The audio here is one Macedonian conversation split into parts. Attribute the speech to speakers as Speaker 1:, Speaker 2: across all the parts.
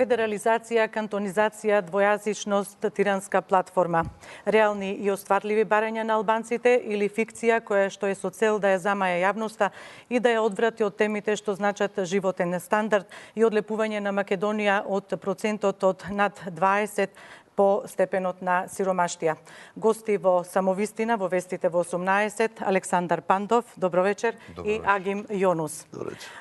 Speaker 1: Федерализација, кантонизација, двојазичност, тиранска платформа. Реални и остварливи барања на албанците или фикција која што е со цел да ја замаја јавноста и да ја одврати од темите што значат животен стандард и одлепување на Македонија од процентот од над 20 по степенот на сиромаштија. Гости во Самовистина, во Вестите во 18, Александар Пандов, добро вечер, и Агим Јонус.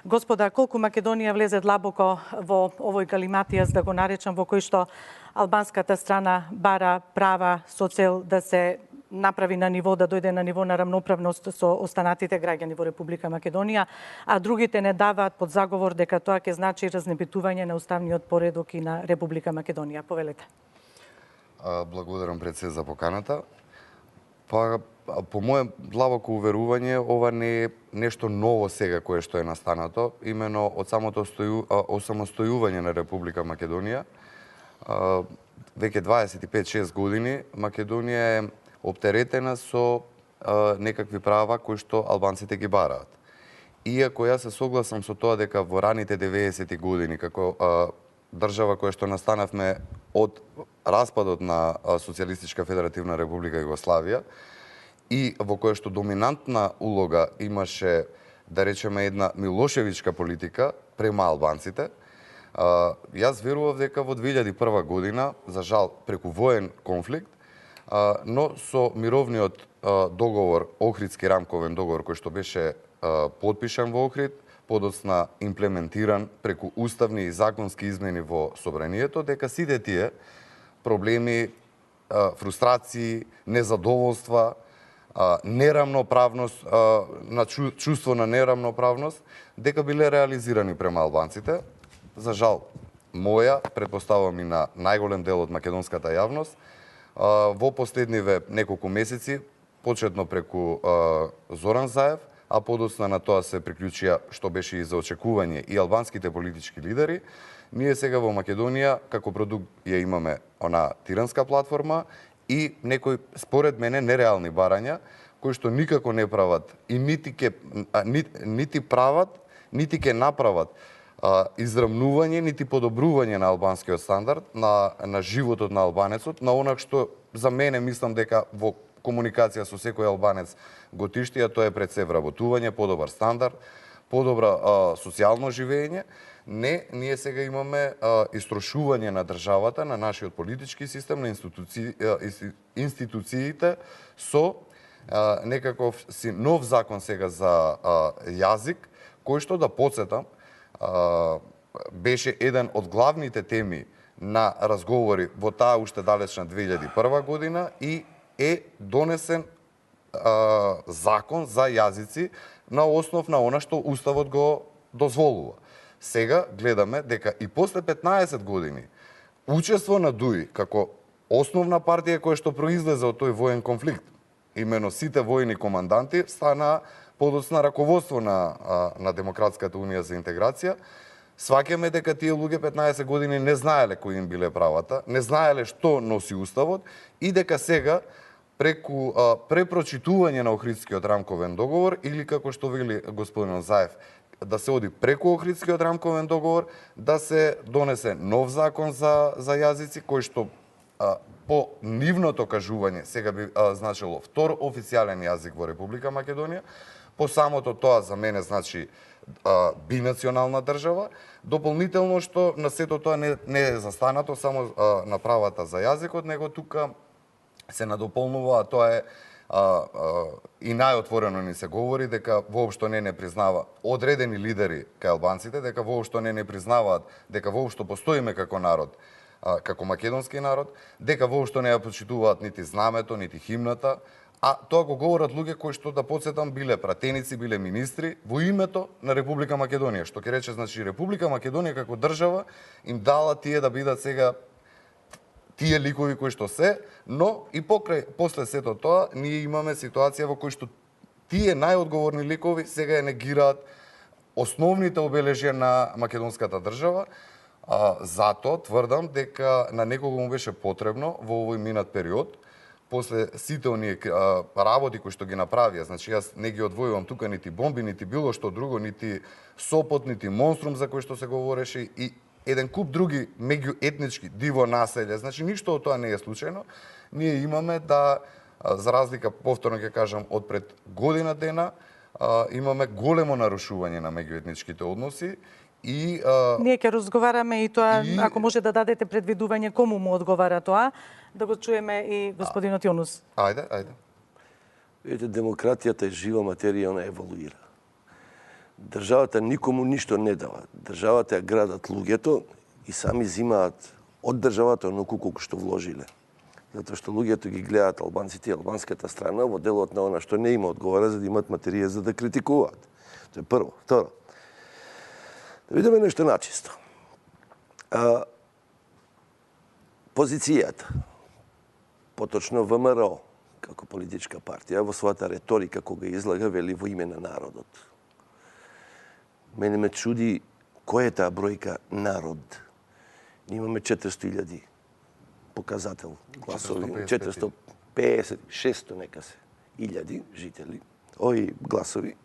Speaker 1: Господа, колку Македонија влезе длабоко во овој галиматијас, да го наречам, во кој што албанската страна бара права со цел да се направи на ниво, да дојде на ниво на рамноправност со останатите граѓани во Република Македонија, а другите не даваат под заговор дека тоа ќе значи разнебитување на уставниот поредок и на Република Македонија. Повелете.
Speaker 2: Благодарам пред се за поканата. По моје длабоко уверување, ова не е нешто ново сега кое што е настанато, имено од самото осамостојување на Република Македонија. Веќе 25-6 години Македонија е оптеретена со некакви права кои што албанците ги бараат. Иако јас се согласам со тоа дека во раните 90-ти години, како држава која што настанавме од распадот на Социјалистичка Федеративна Република Југославија и во која што доминантна улога имаше, да речеме, една милошевичка политика према албанците, јас верував дека во 2001 година, за жал преку воен конфликт, но со мировниот договор, Охридски рамковен договор кој што беше потпишан во Охрид, подоцна имплементиран преку уставни и законски измени во собранието, дека сите тие проблеми, фрустрации, незадоволства, нерамноправност, на чувство на нерамноправност, дека биле реализирани према албанците. За жал, моја, претпоставам и на најголем дел од македонската јавност, во последниве неколку месеци, почетно преку Зоран Заев, а подоцна на тоа се приклучија, што беше и за очекување, и албанските политички лидери, ние сега во Македонија, како продукт, ја имаме она тиранска платформа и некои, според мене, нереални барања, кои што никако не прават и нити прават, нити ќе направат израмнување, нити подобрување на албанскиот стандард, на животот на албанецот, на она што за мене мислам дека во комуникација со секој албанец го тишти, а тоа е пред се вработување, подобар стандард, подобра социјално живење. Не, ние сега имаме истрошување на државата, на нашиот политички систем, на институциите со некаков си нов закон сега за јазик, кој што, да подсетам, беше еден од главните теми на разговори во таа уште далечна 2001 година и е донесен закон за јазици на основ на она што Уставот го дозволува. Сега гледаме дека и после 15 години учество на ДУИ како основна партија која што произлезе од тој воен конфликт, имено сите војни команданти стана подоцна раководство на Демократската унија за интеграција, сваќаме дека тие луѓе 15 години не знаеле кои им биле правата, не знаеле што носи Уставот и дека сега преку препрочитување на Охридскиот рамковен договор или како што вели господин Заев, да се оди преку Охридскиот рамковен договор, да се донесе нов закон за јазици кој што по нивното кажување сега би значило втор официјален јазик во Република Македонија. По самото тоа за мене значи бинационална држава, дополнително што на сето тоа не е застанато само на правата за јазикот, него тука се надополнува, тоа е и најотворено ни се говори дека воопшто не признава одредени лидери кај албанците, дека воопшто не признаваат дека воопшто постоиме како народ, како македонски народ, дека воопшто не ја почитуваат нити знамето, нити химната, а тоа го говорат луѓе кои што, да подсетам, биле пратеници, биле министри во името на Република Македонија, што ќе рече, значи, Република Македонија како држава им дала тие да бидат сега тие ликови кои што се, но и после сето тоа ние имаме ситуација во кој што тие најодговорни ликови сега ја негираат основните обележја на македонската држава. Затоа тврдам дека на некого му беше потребно во овој минат период, после сите оние работи кои што ги направија, значи јас не ги одвојувам тука нити бомби, нити било што друго, нити Сопот, нити Монструм за кој што се говореше, и еден куп други меѓуетнички диво населје. Значи ништо од тоа не е случајно. Ние имаме да, за разлика, повторно ќе кажам, од пред година дена, имаме големо нарушување на меѓуетничките односи и
Speaker 1: ние ќе разговараме и тоа, ако може да дадете предвидување кому му одговара тоа, да го чуеме и господинот Јонус.
Speaker 2: Ајде.
Speaker 3: Видите, демократијата е жива материја, она еволуира. Државата никому ништо не дава. Државата ја градат луѓето и сами зимаат од државата оноку колку што вложиле. Затоа што луѓето ги гледаат албанците и албанската страна во делот на она што не има одговара за да имат материја за да критикуваат. Тоа е прво. Второ, да видиме нешто начисто. Позицијата, поточно ВМРО, како политичка партија, во својата реторика кога излага вели во име на народот. Мене ме чуди кој е таа бројка народ. Ние имаме 400.000 показател гласови, 450, 600 нека се, илјади жители, гласови,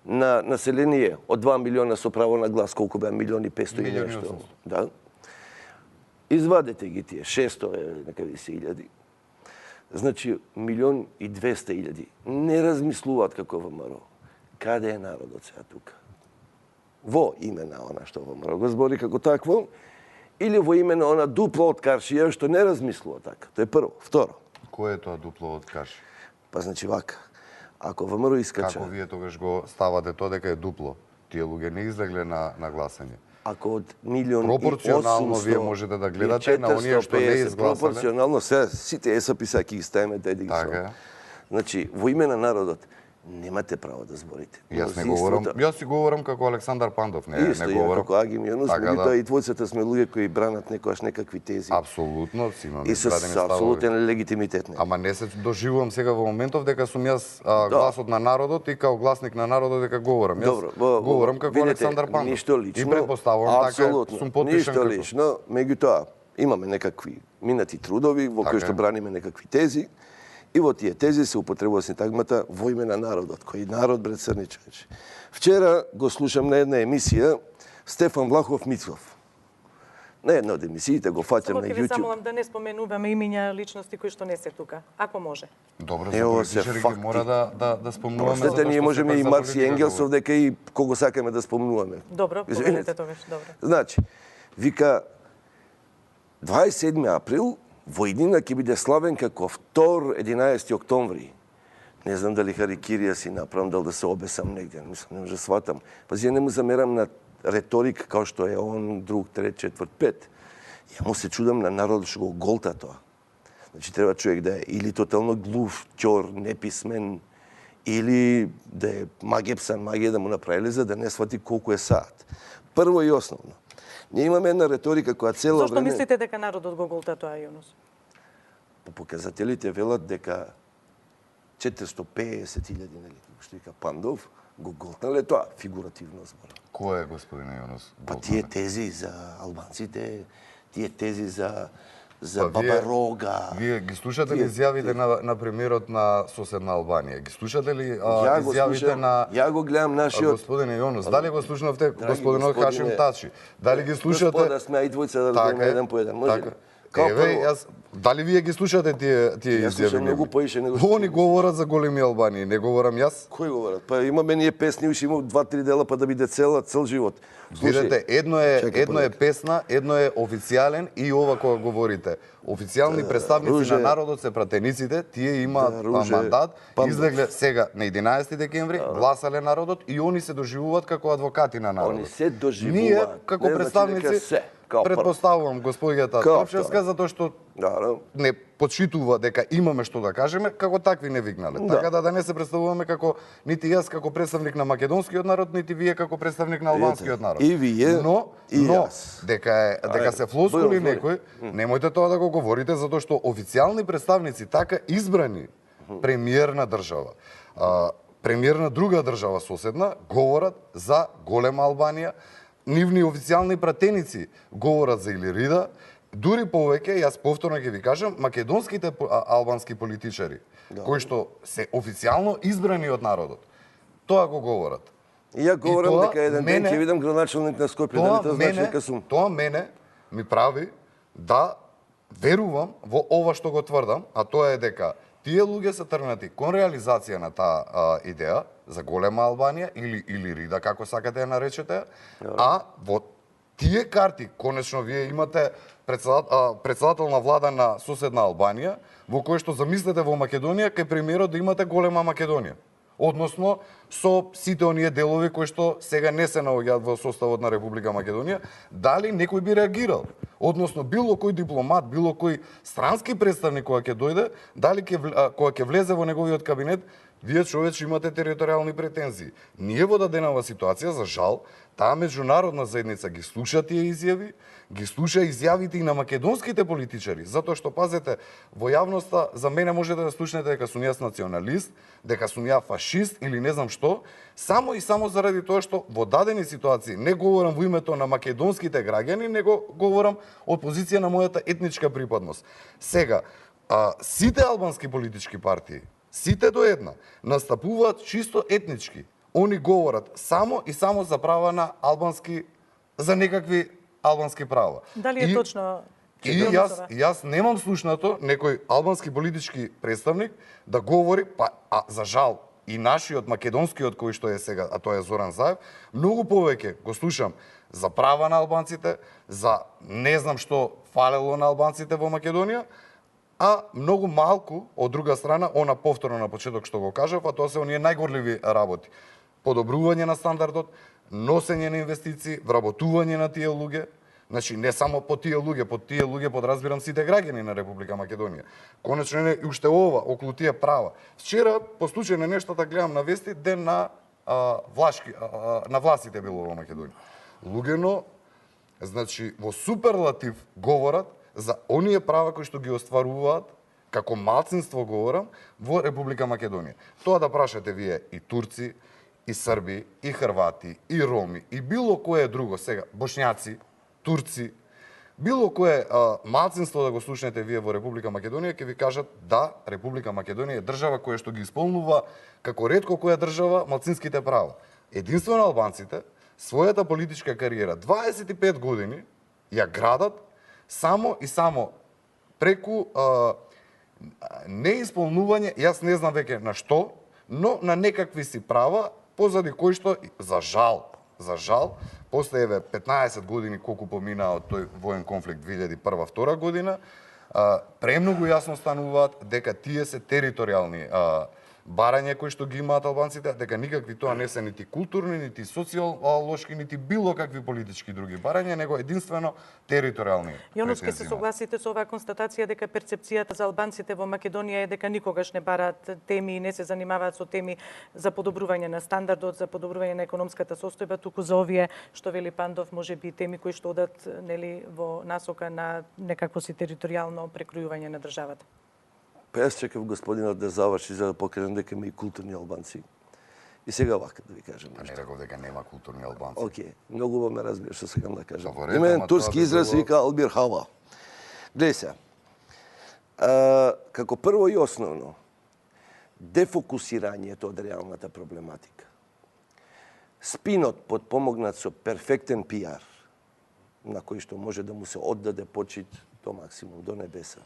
Speaker 3: на население од 2 милиона со право на глас, колку беа, 1.500.000 и нешто. Да. Извадете ги тие, 600 некаде се илјади. Значи, 1.200.000 не размислуваат како ВМРО. Каде е народот сега тука? Во име на она што ВМРО го збори како такво, или во име на она дупло од каршија што не размислува така. Тоа е прво. Второ.
Speaker 2: Кој е тоа дупло од каршија?
Speaker 3: Па значи вака. Ако ВМРО искача...
Speaker 2: Како вие тогаш го ставате тоа дека е дупло? Тие луѓе не излегле на гласање.
Speaker 3: Ако од 1.800.000...
Speaker 2: Пропорционално вие можете да гледате на оние што не изгласале.
Speaker 3: Пропорционално, сите ЕСА-писа ќе ги ставиме тај да ги Значи, во име на народот, немате право да зборите.
Speaker 2: Јас не говорам, јас си говорам како Александар Пандов, не говорам.
Speaker 3: Како Агим Јонус, меѓутоа и двојцата сме луѓе кои бранат некојаш некакви тези.
Speaker 2: Апсолутно, си имаме
Speaker 3: и со апсолутен легитимитет.
Speaker 2: Ама не се доживувам сега во моментов дека сум јас гласот на народот и као гласник на народот дека говорам. Јас говорам како Александар Пандов.
Speaker 3: Ништо лично.
Speaker 2: И предпоставувам така сум потпишан
Speaker 3: како. Ништо лично, меѓутоа имаме некакви минати трудови во кои што браниме некакви тези. И во тие тези се употребува синтагмата во име на народот. Кој народ, брат црни човече? Вчера го слушам на една емисија Стефан Влахов Мицов. На една од емисиите го фаќам на YouTube.
Speaker 1: Само ќе ви замолам да не споменуваме имиња личности кои што не се тука, ако може.
Speaker 2: Добро, за политичари ги мора да спомнуваме.
Speaker 3: Простете, ние можеме и Маркс и Енгелсов дека и кого сакаме да спомнуваме.
Speaker 1: Добро, повелете тогаш, добро.
Speaker 3: Значи, вика 27 април војнина ќе биде славен како втор 11 октомври. Не знам дали харикирија си направам, дали да се обесам негде, не може сватам. Пази, ја не му замерам на реторик као што е он, друг, трет, четврт, пет. Ја му се чудам на народот што го голта тоа. Значи, треба човек да е или тотално глув, ќор, неписмен, или да е магија да му направиле за да не свати колку е саат. Прво и основно. Ние имаме една реторика која цело
Speaker 1: време... Зошто мислите дека народот го голта тоа, Јонус?
Speaker 3: По показателите велат дека 450.000, нели, што вика Пандов, го голтнале тоа, фигуративно збор.
Speaker 2: Кој е, господине Јонус?
Speaker 3: Па тие тези за албанците, тие тези за Баба Рога.
Speaker 2: Вие ги слушате ли изјавите на премиерот на соседна Албанија? Ги слушате ли изјавите на...
Speaker 3: Ја го гледам нашиот...
Speaker 2: Господине Јонус, дали го слушнавте господинот Хашим Тачи? Дали ги слушате...
Speaker 3: Господа, сме и двојца да разговараме еден по еден. Може ли?
Speaker 2: Еве, дали вие ги слушате тие изјави?
Speaker 3: Јас слушам многу поише него
Speaker 2: што... Они говорат за големи Албанија, не говорам јас.
Speaker 3: Кој говорат? Па имаме ние песни, уште има 2-3 дела па да биде цел живот.
Speaker 2: Видете, едно е песна, едно е официјален и ова кога говорите. Официјални представници на народот се пратениците, тие имаат мандат, излегле сега на 11 декември, гласале народот и они се доживуваат како адвокати на народот.
Speaker 3: Они се доживуваат.
Speaker 2: Ние како представници предпоставувам господијата Топчевска затоа што не подшитува дека имаме што да кажеме, како такви не викнале. Така да не се представуваме како нити јас како представник на македонскиот народ, нити вие како представник на албанскиот народ.
Speaker 3: И вие,
Speaker 2: но
Speaker 3: јас.
Speaker 2: Дека се флоскули некој, немојте тоа да го говорите затоа што официјални представници така избрани премиер на држава, премиер на друга држава соседна говорат за голема Албанија. Нивни официјални пратеници говорат за Илирида, дури повеќе, јас повторно ќе ви кажам, македонските албански политичари, кои што се официјално избрани од народот, тоа го говорат.
Speaker 3: Ја говорам дека еден ден ќе видам градоначалник на Скопје, дали тоа значи дека сум.
Speaker 2: Тоа мене ми прави да верувам во ова што го тврдам, а тоа е дека тие луѓе се тргнати кон реализација на таа идеја за голема Албанија или рида, како сакате ја наречете, а во тие карти конечно вие имате председател на влада на соседна Албанија, во кој што замислете во Македонија кај премиерот да имате голема Македонија. Односно со сите оние делови кои што сега не се наоѓаат во составот на Република Македонија, дали некој би реагирал? Односно било кој дипломат, било кој странски представник кога ќе дојде, дали кога ќе влезе во неговиот кабинет, вие човече имате територијални претензии. Ние во даденава ситуација, за жал, таа меѓународна заедница ги слуша тие изјави, ги слуша изјавите и на македонските политичари, затоа што, пазете, во јавноста за мене можете да слушнете дека сум јас националист, дека сум ја фашист или не знам што, само и само заради тоа што во дадени ситуации не говорам во името на македонските граѓани, него говорам од позиција на мојата етничка припадност. Сега, сите албански политички партии, сите до една, настапуваат чисто етнички. Они говорат само и само за права на албански, за некакви албански права.
Speaker 1: Дали е точно?
Speaker 2: И јас немам слушнато некој албански политички представник да говори, а за жал и нашиот македонскиот кој што е сега, а тоа е Зоран Заев, многу повеќе го слушам за права на албанците, за не знам што фалело на албанците во Македонија, а многу малку од друга страна, она повторно на почеток што го кажав, а тоа се оние најгорливи работи. Подобрување на стандардот, носење на инвестиции, вработување на тие луѓе. Значи, не само по тие луѓе подразбирам сите граѓани на Република Македонија. Конечно не уште ова, околу тие права. Вчера, по случај на нештата, гледам на вести, ден на на властите било во Македонија. Луѓено, значи, во суперлатив говорат за оние права кои што ги остваруваат, како малцинство говорам, во Република Македонија. Тоа да прашате вие и турци, и срби, и хрвати, и роми, и било кое друго сега, бошњаци, турци, било кое малцинство да го слушнете вие во Република Македонија, ќе ви кажат да, Република Македонија е држава која што ги исполнува како ретко која држава малцинските права. Единствено албанците својата политичка кариера 25 години ја градат само и само преку неисполнување, јас не знам веќе на што, но на некакви си права, позади кои што, за жал, после 15 години колку поминаа од тој воен конфликт 2001-2002 година, премногу јасно стануваат дека тие се територијални барања кои што ги имаат албанците, дека никакви тоа не се нити културни, нити социолошки, нити било какви политички други барања, него единствено територијални.
Speaker 1: Јонус, ке се согласите со оваа констатација дека перцепцијата за албанците во Македонија е дека никогаш не бараат теми и не се занимаваат со теми за подобрување на стандардот, за подобрување на економската состојба, туку за овие што вели Пандов, можеби теми кои што одат нели во насока на некакво си територијално прекројување на државата.
Speaker 3: Па јас чекав господинот да заврши за да покажам дека има и културни албанци. И сега вака да ви кажам нешто.
Speaker 2: Не реков дека нема културни албанци.
Speaker 3: Океј, многу во ме разбираш што сакам да кажам. Има еден турски израз вика Албир Хава. Гледај се. Како прво и основно, дефокусирањето од реалната проблематика. Спинот подпомогнат со перфектен пиар, на кој што може да му се оддаде почит до максимум, до небеса.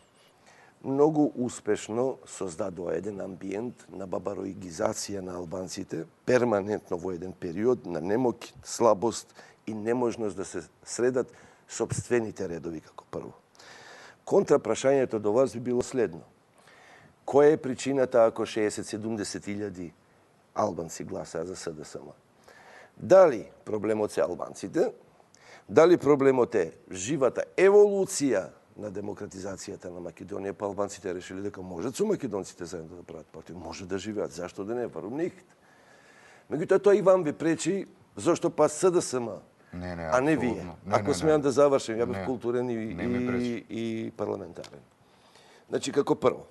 Speaker 3: Многу успешно создадува еден амбиент на бабароигизација на албанците, перманентно во еден период на немок, слабост и неможност да се средат сопствените редови како прво. Контрапрашањето до вас би било следно. Која е причината ако 60-70 илјади албанци гласаа за СДСМ? Дали проблемот се албанците? Дали проблемот е живата еволуција на демократизацијата на Македонија, па албанците решили дека можат со македонците заедно да прават партија, може да живеат, зашто да не, warum nicht? Меѓутоа тоа и вам ви пречи, зашто па СДСМ, а не вие. Ако смеам да завршим, ја бев културен и парламентарен. Значи, како прво,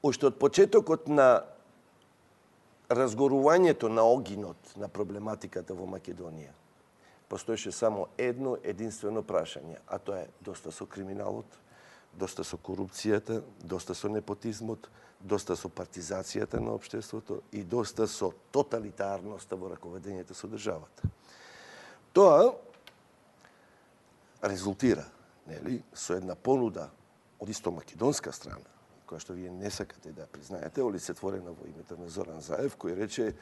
Speaker 3: уште од почетокот на разгорувањето на огинот на проблематиката во Македонија, постоеше само едно единствено прашање, а тоа е доста со криминалот, доста со корупцијата, доста со непотизмот, доста со партизацијата на општеството и доста со тоталитарноста во раководењето со државата. Тоа резултира, нели, со една понуда од исто македонска страна, која што вие не сакате да признаете, олицетворена во името на Зоран Заев, кој рече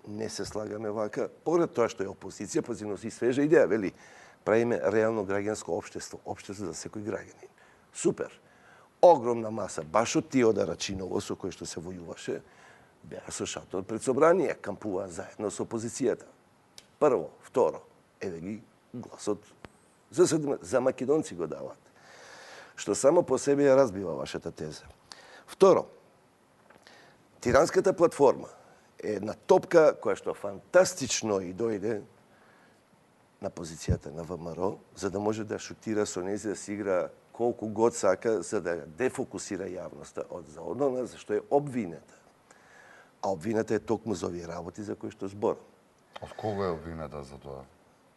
Speaker 3: не се слагаме вака, поред тоа што е опозиција, па носи свежа идеја, вели, правиме реално граѓанско општество, општество за секој граѓанин. Супер. Огромна маса, баш од Тиода Рачиново, со кој што се војуваше, беа со шатор пред собрание, кампуваа заедно со опозицијата. Прво, второ, еве ги гласот за македонци го дават. Што само по себе ја разбива вашата теза. Второ, Тиранската платформа е една топка која што фантастично и дојде на позицијата на ВМРО, за да може да шутира со нејзи, да си игра колку год сака, за да дефокусира јавноста од заодно, зашто е обвинета. А обвинета е токму за овие работи за кои што зборам.
Speaker 2: Од кого е обвинета за тоа?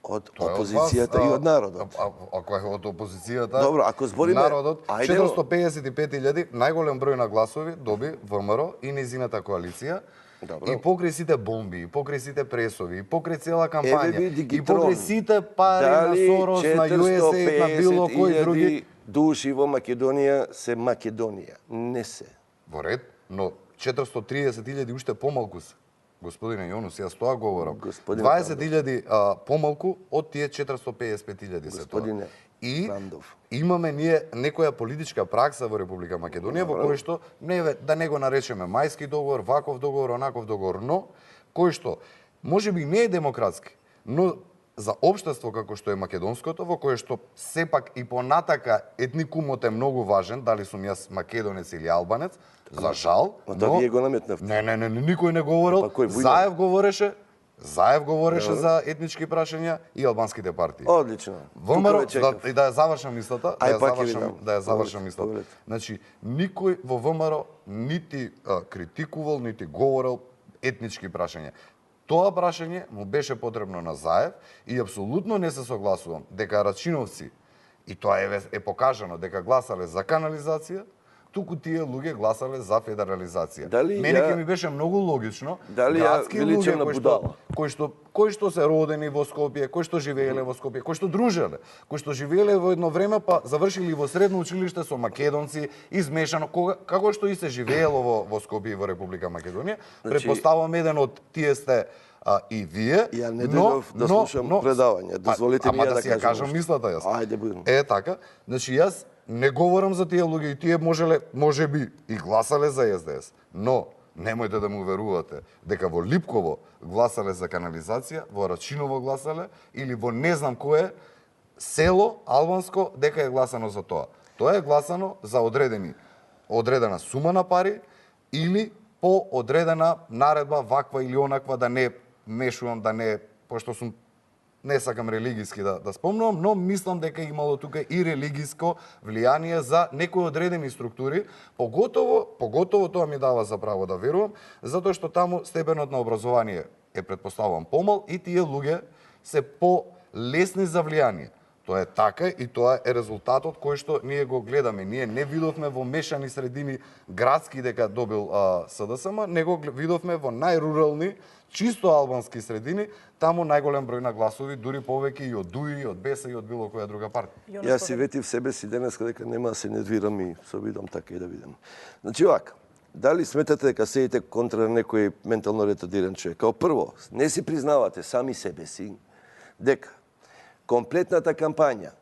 Speaker 3: Од опозицијата и од народот.
Speaker 2: Ако е од опозицијата,
Speaker 3: добро, ако збориме,
Speaker 2: народот, 455.000, најголем број на гласови доби ВМРО и незината коалиција. Добро. И покрај сите бомби, и покрај сите пресови, и покрај цела кампања, и покрај сите пари на Сорос, на USAID, на било кој други
Speaker 3: души во Македонија се Македонија. Не се.
Speaker 2: Во ред, но 430.000 уште помалку се. Господине Јонус, јас тоа говорам. 20.000 помалку од тие 455.000 се тоа. И имаме ние некоја политичка пракса во Република Македонија во кој што да не го наречеме мајски договор, ваков договор, онаков договор, но кој што можеби не е демократски, но за општество како што е македонското, во кое што сепак и понатака етникумот е многу важен, дали сум јас македонец или албанец, за жал,
Speaker 3: но вие го наметнавте.
Speaker 2: Не, никој не говорел. Заев говореше за етнички прашања и албанските партии.
Speaker 3: Одлично.
Speaker 2: ВМРО, и да ја завршам мислата, да ја завршам мислата. Значи, никој во ВМРО нити критикувал, нити говорел етнички прашања. Тоа прашање му беше потребно на Заев и апсолутно не се согласувам дека Рачиновци, и тоа е покажано, дека гласале за канализација, туку тие луѓе гласале за федерализација. Мене ќе ми беше многу логично, градски луѓе кои што се родени во Скопје, кои што живееле во Скопје, кои што дружеле, кои што живееле во едно време па завршили во средно училиште со македонци, измешано, како што и се живеело во Скопје и во Република Македонија. Предпоставувам еден од тие сте и вие.
Speaker 3: Ја не дојдов да слушам предавање. Дозволите ми
Speaker 2: да си ја кажам мислата јас.
Speaker 3: Ајде будем.
Speaker 2: Така. Значи јас не говорам за тие луѓе и тие можеби и гласале за СДС, но немојте да му верувате дека во Липково гласале за канализација, во Рачиново гласале или во не знам кое село албанско дека е гласано за тоа. Тоа е гласано за одредена сума на пари или по одредена наредба ваква или онаква, да не мешувам, да не, пошто сум не сакам религиски да спомнувам, но мислам дека имало тука и религиско влијание за некои одредени структури, поготово тоа ми дава за право да верувам, затоа што таму степенот на образование е предпоставувам помал и тие луѓе се по-лесни за влијание. Тоа е така и тоа е резултатот кој што ние го гледаме. Ние не видовме во мешани средини градски дека добил СДСМ, него видовме во најрурални, чисто албански средини, таму најголем број на гласови, дури повеќе и од ДУИ, и од БЕСА и од било која друга партија.
Speaker 3: Јас си ветив себе си денеска дека нема да се нервирам и се обидам така и да видам. Значи вака, дали сметате дека седите контра некој ментално ретардиран човек? Као прво, не си признавате сами себе си дека комплетната кампања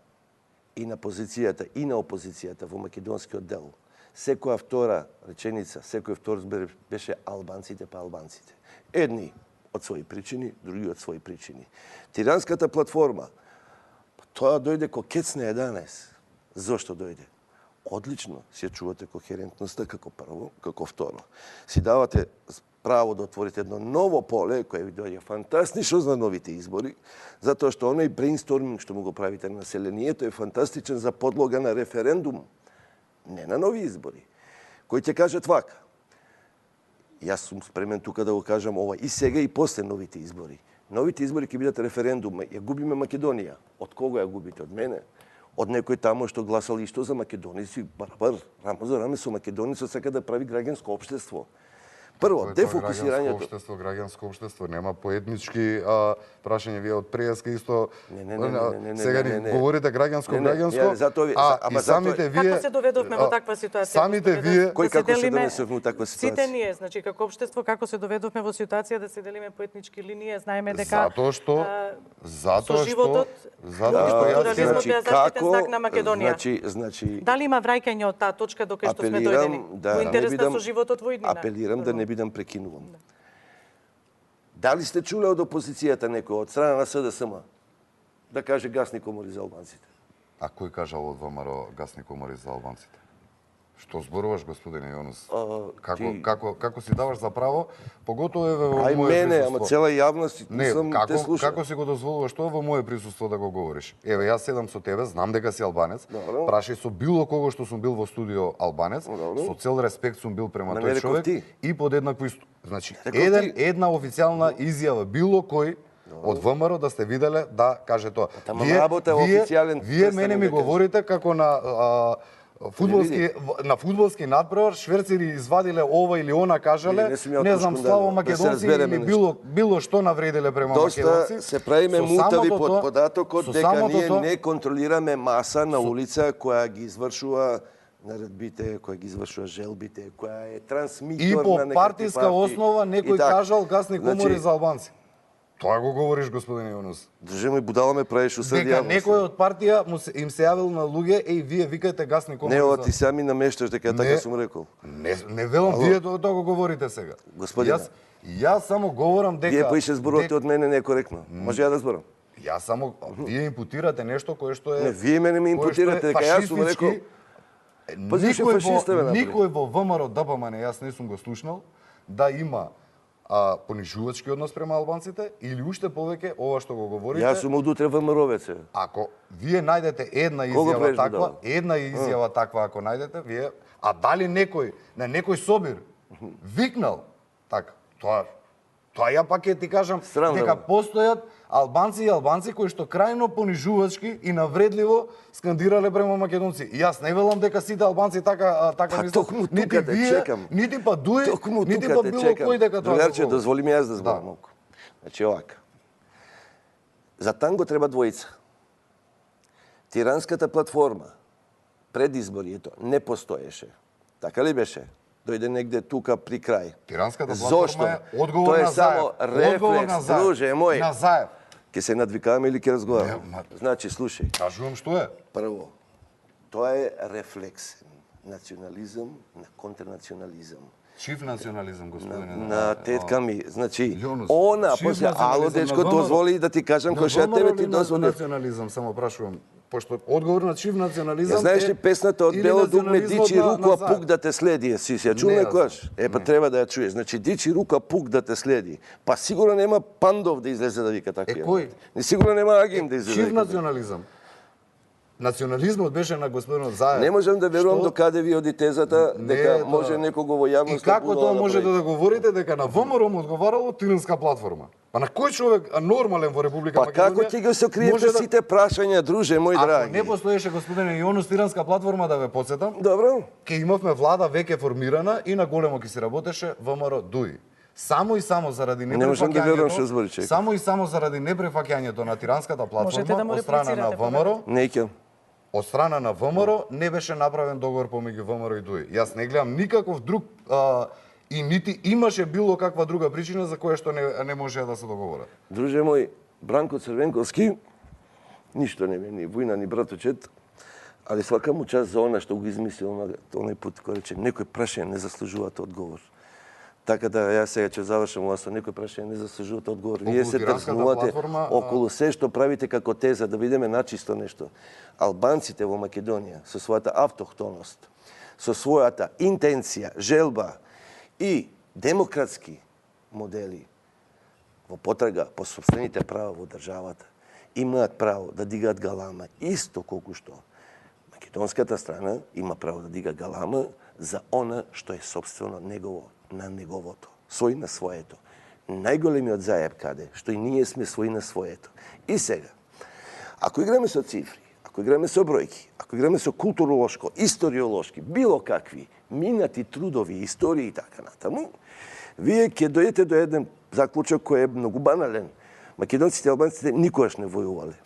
Speaker 3: и на позицијата и на опозицијата во македонскиот дел, секоја втора реченица, секој втор збор беше албанците па албанците. Едни од своји причини, други од своји причини. Тиранската платформа, тоа дојде ко кецне 11. Зошто дојде? Одлично си чувате кохерентноста како прво, како второ. Си давате право да отворите едно ново поле, кое ви дојде фантастично за новите избори, затоа што оној брейнсторминг што му го правите на населението е фантастичен за подлога на референдум, не на нови избори. Кој ќе каже вака, јас сум спремен тука да го кажам ова и сега и после новите избори. Новите избори ќе бидат референдум, ја губиме Македонија. Од кого ја губите? Од мене? од некој тамо што гласал исто за македоници, барабар, рамо за раме со македоници, сака да прави граѓанско општество. Прво, дефокусирањето.
Speaker 2: Граѓанско општество нема поетнички прашање, вие од Пријаска исто сега ни говорите граѓанско, и самите вие
Speaker 1: како се доведовме во таква ситуација?
Speaker 2: Самите вие
Speaker 3: кој како се донесовме во таква ситуација?
Speaker 1: Сите ние, значи како општество како се доведовме во ситуација да се делиме поетнички линии, знаеме дека
Speaker 2: затоа што
Speaker 1: мултикултурализмот е заштитен знак на Македонија.
Speaker 3: Значи
Speaker 1: дали има враќање од таа точка до кај што сме дојдени? Во интерес на соживотот во иднина.
Speaker 3: Апелирам да не бидам прекинувам. Дали сте чуле од опозицијата некој од страна на СДСМ да каже гасни комори за албанците?
Speaker 2: А кој кажал од ВМРО гасни комори за албанците? Што зборуваш, господине Јонус? Како си даваш за право, поготово е во моје
Speaker 3: мене,
Speaker 2: присуство.
Speaker 3: ама цела јавност не сум те слушал.
Speaker 2: Како си го дозволуваш тоа во моје присуство да го говориш? Еве, јас седам со тебе, знам дека си албанец. Прашај со било кого што сум бил во студио албанец, со цел респект сум бил према тој човек и под еднакво исто. Значи, една официјална изјава било кој од ВМРО да сте виделе да каже тоа. Вие мене ми говорите како на фудбалски надпревар, шверцери извадиле ова или она кажале, не знам, славо македонци или било што навредиле према македонци.
Speaker 3: Се правиме мутави под податокот дека ние не контролираме маса на улица која ги извршува наредбите, која ги извршува желбите, која е трансмитор на некакви партии.
Speaker 2: И по партиска основа некој кажал гасни комори за албанци. Тоа го говориш, господин Јонус.
Speaker 3: Држе ме будала ме правиш усреди
Speaker 2: јавност. Дека некој од партија им се јавил на луѓе, вие викаете гасни комори.
Speaker 3: Не, ова ти сами намешташ дека така сум рекол.
Speaker 2: Не велам, вие тоа го говорите сега.
Speaker 3: Господине,
Speaker 2: јас само говорам дека
Speaker 3: вие поише зборувате од мене некоректно. Може ја да зборам?
Speaker 2: Јас само вие импутирате нешто кое што е.
Speaker 3: Не, вие мене ми импутирате дека јас сум рекол.
Speaker 2: Никој во ВМРО ДПМН, јас не сум го слушнал, да има понижувачки однос према албанците или уште повеќе ова што го говорите.
Speaker 3: Јас сум од утре ВМРО-вец.
Speaker 2: Ако вие најдете една изјава таква, ако најдете, вие, а дали некој на некој собир викнал така, тоа ја пак ќе ти кажам дека постојат албанци кои што крајно понижувачки и навредливо скандирале према македонци. И јас не велам дека сите албанци така мислат. Нити вие, нити па Дуе, нити па било кој дека тоа.
Speaker 3: Другарче, дозволи ми јас да зборам малку. Значи овака. За танго треба двојца. Тиранската платформа пред изборието не постоеше. Така ли беше? Дојде негде тука при крај.
Speaker 2: Тиранската платформа е одговор на Заев.
Speaker 3: Тоа е само рефлекс, друже мој.
Speaker 2: На Заев.
Speaker 3: Ке се надвикаваме или ке разговараме? Значи, слушај.
Speaker 2: Кажувам што е.
Speaker 3: Прво, тоа е рефлексен национализам на контрнационализам.
Speaker 2: Чив национализам, господине?
Speaker 3: На тетка ми. Значи, она, после, ало, дечко, дозволи да ти кажам кој ше тебе ти дозволи.
Speaker 2: Национализам, само прашувам. Пошто одговор на чив национализам
Speaker 3: знаеш ли песната од Бело дугме дичи рука пук да те следи? Си ја чул некојаш? Па треба да ја чуеш. Значи дичи рука пук да те следи. Па сигурно нема Пандов да излезе да вика така.
Speaker 2: Кој?
Speaker 3: Не сигурно нема Агим да излезе.
Speaker 2: Чив национализам? Национализмот беше на господинот Заев.
Speaker 3: Не можам да верувам до каде ви оди тезата дека може некого во јавност.
Speaker 2: И како тоа можете да говорите дека на ВМРО му одговарало Тиранска платформа? Па на кој човек нормален во Република Македонија?
Speaker 3: Па како ќе ги сокриете сите прашања, друже мој драги?
Speaker 2: Ако не постоеше, господине Јонус, Тиранска платформа, да ве потсетам.
Speaker 3: Добро.
Speaker 2: Ке имавме влада веќе формирана и на големо ке се работеше ВМРО ДУИ. Само и само заради непрефаќањето. Само и само заради непрефаќањето на Тиранската платформа од страна на ВМРО. Од страна на ВМРО не беше направен договор помеѓу ВМРО и ДУИ. Јас не гледам никаков друг и нити имаше било каква друга причина за која што не можеа да се договорат.
Speaker 3: Друже мој, Бранко Црвенковски, ништо не ни војна ни браточет, али свака му час за она што го измислил оној пут кој рече некој прашање не заслужуваат одговор. Така да јас сега ќе завршам ова со некој прашање не заслужуваат одговор. Вие се тргнувате околу се што правите како теза да видиме начисто нешто. Албанците во Македонија со својата автохтоност, со својата интенција, желба и демократски модели во потрага по сопствените права во државата имаат право да дигаат галама исто колку што македонската страна има право да дига галама за она што е сопствено негово, на неговото, свој на своето. Најголемиот заеб каде што и ние сме свој на своето. И сега, ако играме со цифри, ако играме со бројки, ако играме со културолошко, историолошки, било какви минати трудови, истории и така натаму, вие ќе дојдете до еден заклучок кој е многу банален. Македонците и албанците никогаш не војувале.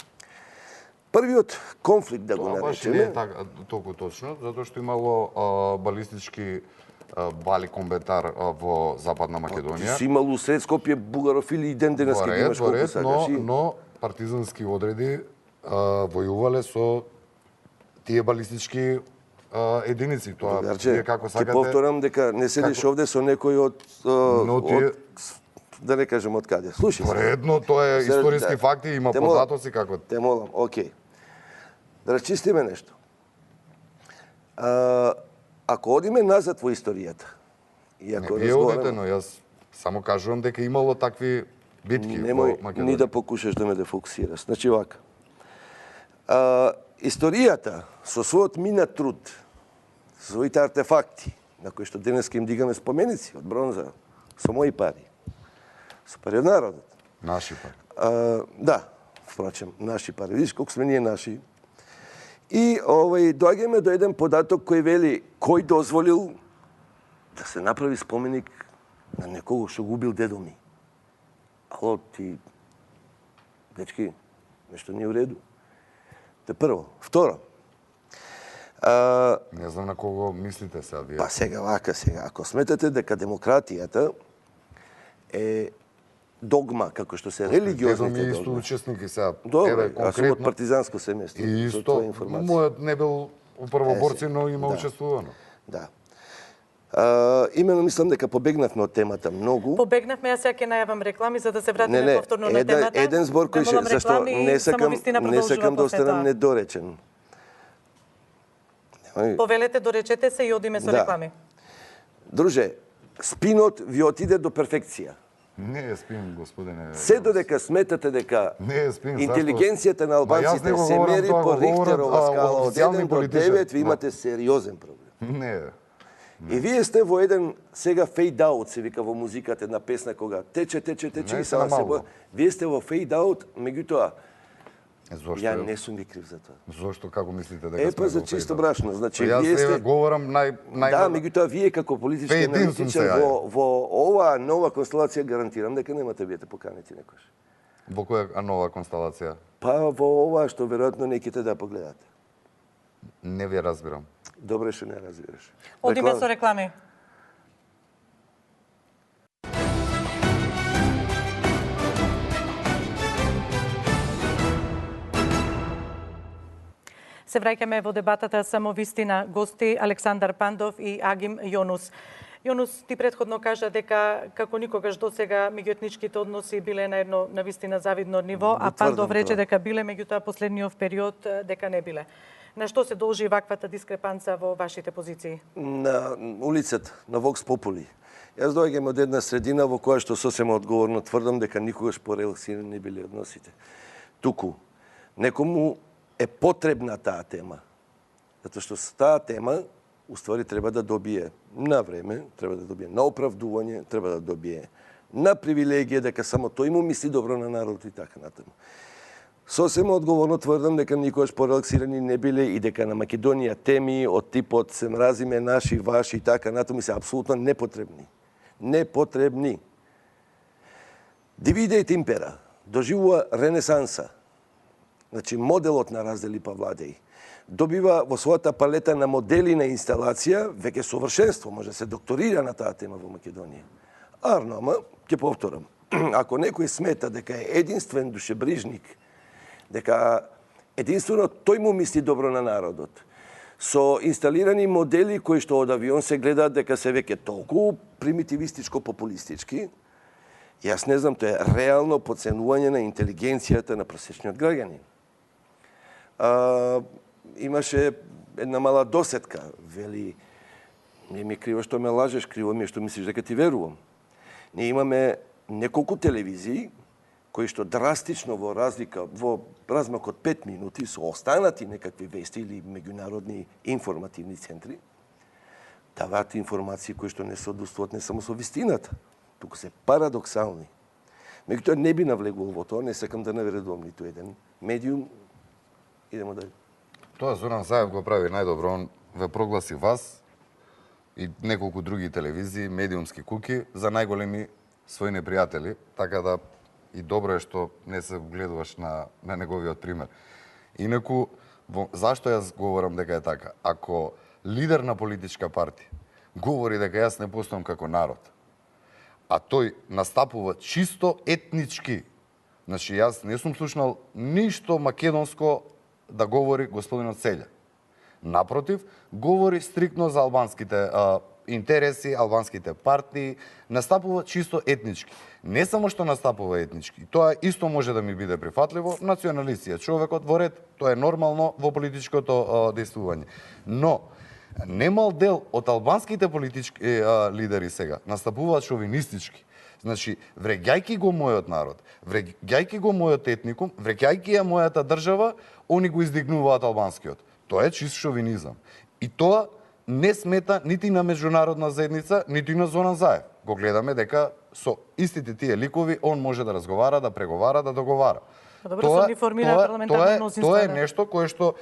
Speaker 3: Првиот конфликт, да го наречеме...
Speaker 2: Не е така толку точно, затоа што имало балистички бали комбетар во Западна Македонија.
Speaker 3: Си имало сред Скопје бугарофили и ден денески ги имаш колку сакаш.
Speaker 2: Но партизански одреди војувале со тие балистички единици. Тоа
Speaker 3: вие
Speaker 2: како сакате...
Speaker 3: Ќе повторам дека не седиш овде со некој од да не кажем од каде. Слушај.
Speaker 2: Поредно, тоа е историски факти, има податоци како...
Speaker 3: Те молам, окей. Да расчистиме нешто. Ако одиме назад во историјата, и ако
Speaker 2: вие одите, но јас само кажувам дека имало такви битки во Македонија.
Speaker 3: Ни да покушаш да ме дефокусираш. Значи вака. Историјата со својот минат труд, со своите артефакти, на кои што денеска им дигаме споменици од бронза, со мои пари, со пари од народот.
Speaker 2: Наши пари.
Speaker 3: Да, впрочем, наши пари. Видиш колку сме ние наши. И доаѓаме до еден податок кој вели кој дозволил да се направи споменик на некого што го убил дедо ми. Ало, ти... Дечки, нешто не е уреду. Те прво. Второ.
Speaker 2: Не знам на кого мислите сега вие.
Speaker 3: Па сега, вака сега. Ако сметате дека демократијата е догма, како што се религиозните догми.
Speaker 2: Дедо ми исто учесник и сега.
Speaker 3: Добре, аз сум од партизанско семејство.
Speaker 2: И исто, мојот не бил у првоборци, но има учествувано.
Speaker 3: Да. Имено мислам дека побегнавме од темата многу.
Speaker 1: Побегнавме, јас сега ќе најавам реклами за да се вратиме повторно на темата.
Speaker 3: Еден збор кој зашто не сакам да останам недоречен.
Speaker 1: Повелете, доречете се и одиме со реклами.
Speaker 3: Друже, спинот ви отиде до перфекција.
Speaker 2: Не е спин, господине.
Speaker 3: Се додека сметате дека интелигенцијата на албанците се мери по Рихтерова скала од 1 до 9, ви имате сериозен проблем.
Speaker 2: Не.
Speaker 3: И вие сте во еден сега фейд аут, се вика во музиката, една песна кога тече и сама се... Вие сте во фейд аут, меѓутоа, ја не сум ви крив за тоа.
Speaker 2: Зошто, како мислите дека сме
Speaker 3: во за чисто брашно. Значи,
Speaker 2: вие сте... говорам
Speaker 3: Да, меѓутоа, вие како политички аналитичар во оваа нова констелација гарантирам дека немате биете поканети некош.
Speaker 2: Во која нова констелација?
Speaker 3: Па во оваа што веројатно не ќе да погледате.
Speaker 2: Не ви разбирам.
Speaker 3: Добре што не разбираш.
Speaker 1: Одиме со реклами. Се враќаме во дебатата само вистина. Гости Александар Пандов и Агим Јонус. Јонус, ти претходно кажа дека како никогаш досега меѓуетничките односи биле на едно навистина завидно ниво, а Пандов рече дека биле, меѓутоа последниот период дека не биле. На што се должи ваквата дискрепанца во вашите позиции? На
Speaker 3: улицата, на Vox Populi. Јас доаѓам од една средина во која што сосема одговорно тврдам дека никогаш порелаксирани не биле односите. Туку, некому е потребна таа тема. Затоа што таа тема уствари треба да добие на време, треба да добие на оправдување, треба да добие на привилегија дека само тој му мисли добро на народот и така натаму. Сосема одговорно тврдам дека никогаш порелаксирани не биле и дека на Македонија теми од типот се мразиме наши, ваши и така натаму се апсолутно непотребни. Непотребни. Дивиде et impera доживува ренесанса. Значи, моделот на раздели па владеи добива во својата палета на модели на инсталација веќе совршенство, може да се докторира на таа тема во Македонија. Арнома, ќе повторам, ако некој смета дека е единствен душебрижник, дека единствено тој му мисли добро на народот, со инсталирани модели кои што од авион се гледаат дека се веќе толку примитивистичко-популистички, јас не знам, тоа е реално подценување на интелигенцијата на просечниот граѓанин. Имаше една мала досетка, вели, не ми е криво што ме лажеш, криво ми е што мислиш дека ти верувам. Ние имаме неколку телевизии кои што драстично во размак од 5 минути со останати некакви вести или меѓународни информативни центри даваат информации кои што не се одустуват не само со вистината, туку се парадоксални. Меѓутоа не би навлегувал во тоа, не сакам да навредувам ниту еден медиум. Идемо дале.
Speaker 2: Тоа Зоран Заев го прави најдобро. Он ве прогласи вас и неколку други телевизии, медиумски куки за најголеми своји непријатели, така да и добро е што не се гледуваш на неговиот пример. Инаку, зашто јас говорам дека е така? Ако лидер на политичка партија говори дека јас не постојам како народ, а тој настапува чисто етнички, значи јас не сум слушнал ништо македонско да говори господинот Селја. Напротив, говори стриктно за албанските интереси, албанските партии, настапува чисто етнички. Не само што настапува етнички, тоа исто може да ми биде прифатливо, националист е човекот во ред, тоа е нормално во политичкото дејствување. Но немал дел од албанските политички лидери сега настапуваат шовинистички. Значи, вреѓајќи го мојот народ, вреѓајќи го мојот етникум, вреѓајќи ја мојата држава, они го издигнуваат албанскиот. Тоа е чист шовинизам. И тоа не смета нити на меѓународна заедница, нити на Зоран Заев. Го гледаме дека со истите тие ликови он може да разговара, да преговара, да договара. Тоа е нешто кое што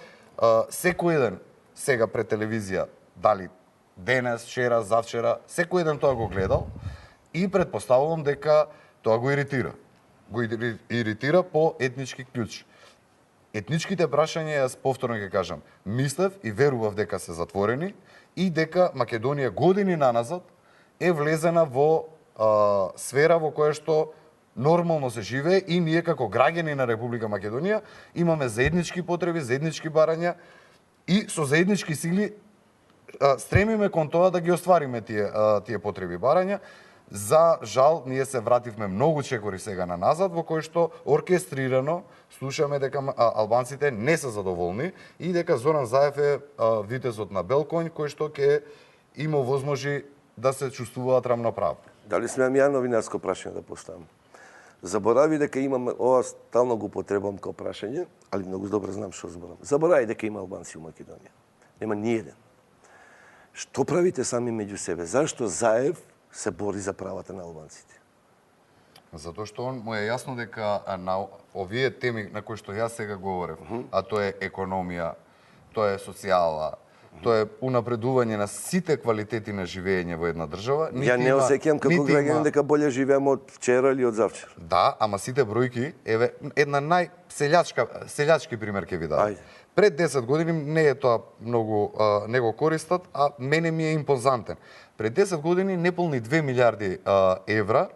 Speaker 2: секој ден сега пред телевизија, дали денес, вчера, завчера, секој ден тоа го гледал и предпоставувам дека тоа го иритира. Го иритира по етнички клjuč. Етничките прашања, јас повторно ќе кажам, мислев и верував дека се затворени и дека Македонија години наназад е влезена во сфера во која што нормално се живее и ние како граѓани на Република Македонија имаме заеднички потреби, заеднички барања и со заеднички сили стремиме кон тоа да ги оствариме тие потреби барања. За жал, ние се вративме многу чекори сега на назад, во кој што оркестрирано слушаме дека албанците не се задоволни и дека Зоран Заев е витезот на Белкоњ, кој што ќе има возможи да се чувствуваат рамноправни.
Speaker 3: Дали смеам ја новинарско прашање да поставам? Заборави дека имаме, ова стално го потребам како прашање, али многу добро знам што зборам. Заборави дека има албанци у Македонија. Нема ниеден. Што правите сами меѓу себе? Зашто Заев се бори за правата на албанците?
Speaker 2: Затоа што он му е јасно дека на овие теми на кои што јас сега говорев, а тоа е економија, тоа е социјала, тоа е унапредување на сите квалитети на живење во една држава.
Speaker 3: Ја не осеќам како граѓанин дека боле живеам од вчера или од завчера.
Speaker 2: Да, ама сите бројки, еве, една селјачки пример ќе ви дадам. Пред 10 години не е тоа многу не го користат, а мене ми е импозантен. Пред 10 години неполни 2 милиарди евра